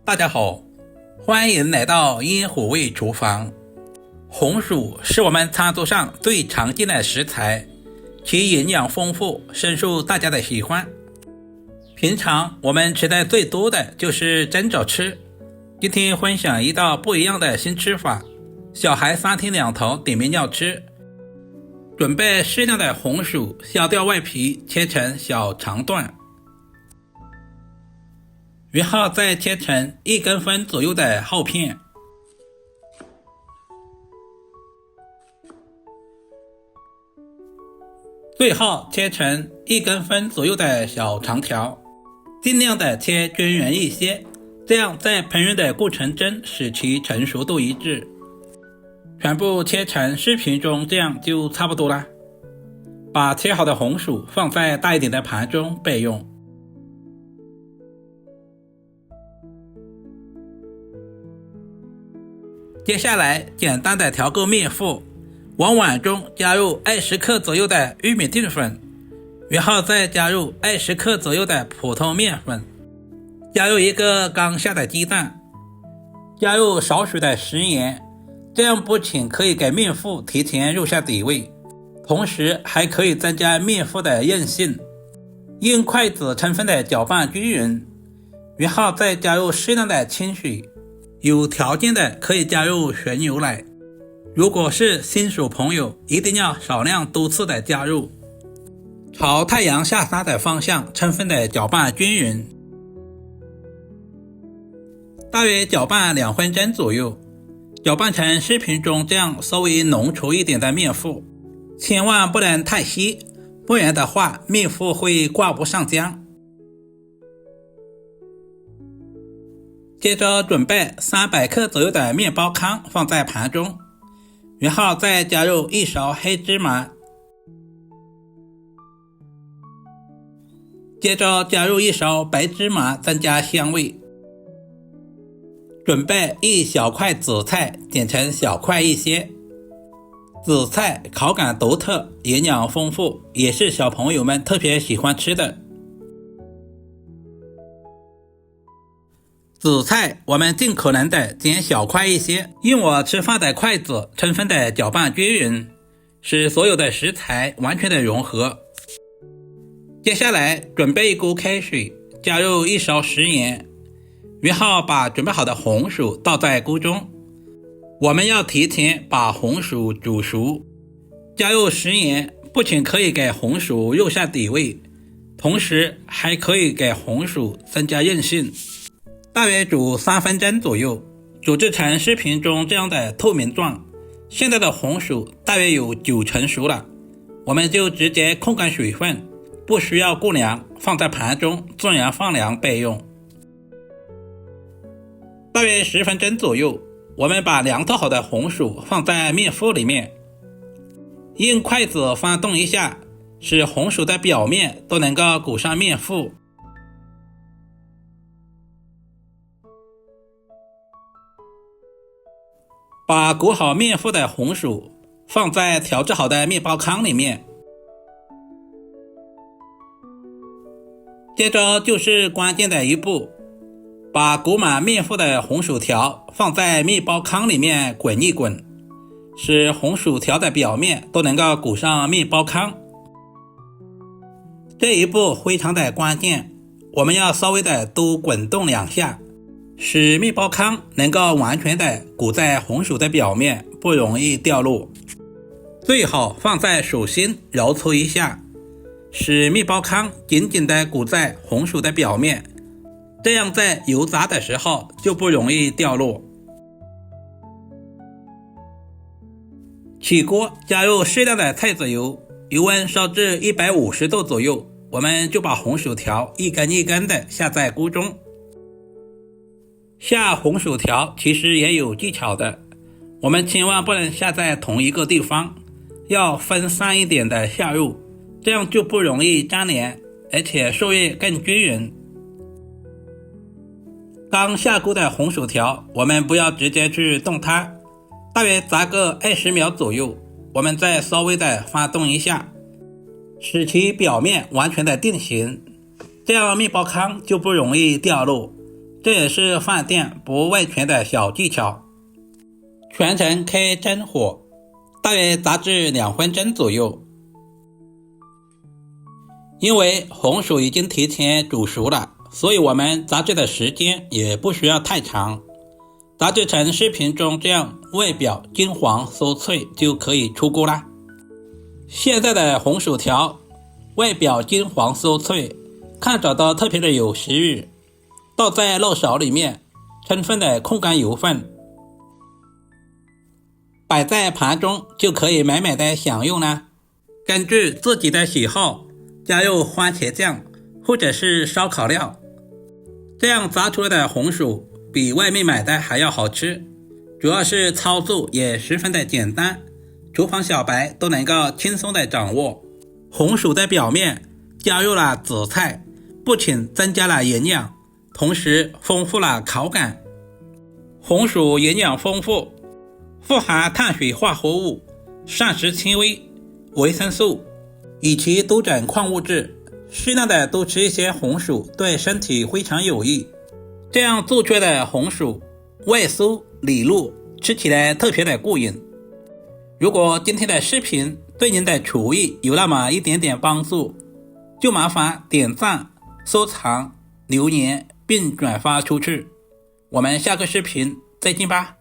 大家好，欢迎来到烟火味厨房。红薯是我们餐桌上最常见的食材，其营养丰富，深受大家的喜欢。平常我们吃的最多的就是蒸着吃，今天分享一道不一样的新吃法，小孩3天2头点名要吃。准备适量的红薯，削掉外皮，切成小长段，然后再切成1公分左右的厚片。最后切成1公分左右的小长条，尽量的切均匀一些，这样在烹饪的过程中使其成熟度一致。全部切成视频中这样就差不多了。把切好的红薯放在大一点的盘中备用。接下来简单的调个面糊，往碗中加入20克左右的玉米淀粉，然后再加入20克左右的普通面粉，加入1个刚下的鸡蛋，加入少许的食盐，这样不仅可以给面糊提前入下底味，同时还可以增加面糊的韧性。用筷子充分的搅拌均匀，然后再加入适量的清水，有条件的可以加入纯牛奶，如果是新手朋友一定要少量多次的加入。朝太阳下山的方向充分的搅拌均匀，大约搅拌2分钟左右，搅拌成视频中这样稍微浓稠一点的面糊，千万不能太稀，不然的话面糊会挂不上浆。接着准备300克左右的面包糠放在盘中，然后再加入1勺黑芝麻，接着加入1勺白芝麻增加香味。准备1小块紫菜，剪成小块一些。紫菜口感独特，营养丰富，也是小朋友们特别喜欢吃的。紫菜我们尽可能的剪小块一些，用我吃饭的筷子充分的搅拌均匀，使所有的食材完全的融合。接下来准备1锅开水，加入1勺食盐，然后把准备好的红薯倒在锅中。我们要提前把红薯煮熟，加入食盐不仅可以给红薯入下底味，同时还可以给红薯增加韧性。大约煮3分钟左右，煮制成视频中这样的透明状。现在的红薯大约有9成熟了，我们就直接控干水分，不需要过凉，放在盘中自然放凉备用。大约10分钟左右，我们把凉透好的红薯放在面糊里面，用筷子翻动一下，使红薯的表面都能够裹上面糊。把裹好面糊的红薯放在调制好的面包糠里面，接着就是关键的一步，把裹满面糊的红薯条放在面包糠里面滚一滚，使红薯条的表面都能够裹上面包糠。这一步非常的关键，我们要稍微的多滚动2下，使面包糠能够完全的裹在红薯的表面，不容易掉落。最好放在手心揉搓一下，使面包糠紧紧的裹在红薯的表面，这样在油炸的时候就不容易掉落。起锅加入适量的菜籽油，油温烧至150度左右，我们就把红薯条一根一根的下在锅中。下红薯条其实也有技巧的，我们千万不能下在同一个地方，要分散一点的下入，这样就不容易粘连，而且受热更均匀。刚下锅的红薯条我们不要直接去动它，大约炸个20秒左右，我们再稍微的翻动一下，使其表面完全的定型，这样面包糠就不容易掉落，这也是饭店不外传的小技巧。全程开真火，大约炸至2分钟左右。因为红薯已经提前煮熟了，所以我们炸制的时间也不需要太长，炸制成视频中这样外表金黄酥脆就可以出锅啦。现在的红薯条外表金黄酥脆，看着都特别的有食欲，倒在肉勺里面，充分的控干油分，摆在盘中就可以美美的享用啦。根据自己的喜好加入番茄酱或者是烧烤料，这样炸出来的红薯比外面买的还要好吃，主要是操作也十分的简单，厨房小白都能够轻松的掌握。红薯的表面加入了紫菜，不仅增加了营养，同时丰富了口感。红薯营养丰富，富含碳水化合物、膳食纤维、维生素以及多种矿物质，适量的多吃一些红薯对身体非常有益。这样做出来的红薯外酥里糯，吃起来特别的过瘾。如果今天的视频对您的厨艺有那么一点点帮助，就麻烦点赞、收藏、留言并转发出去。我们下个视频再见吧。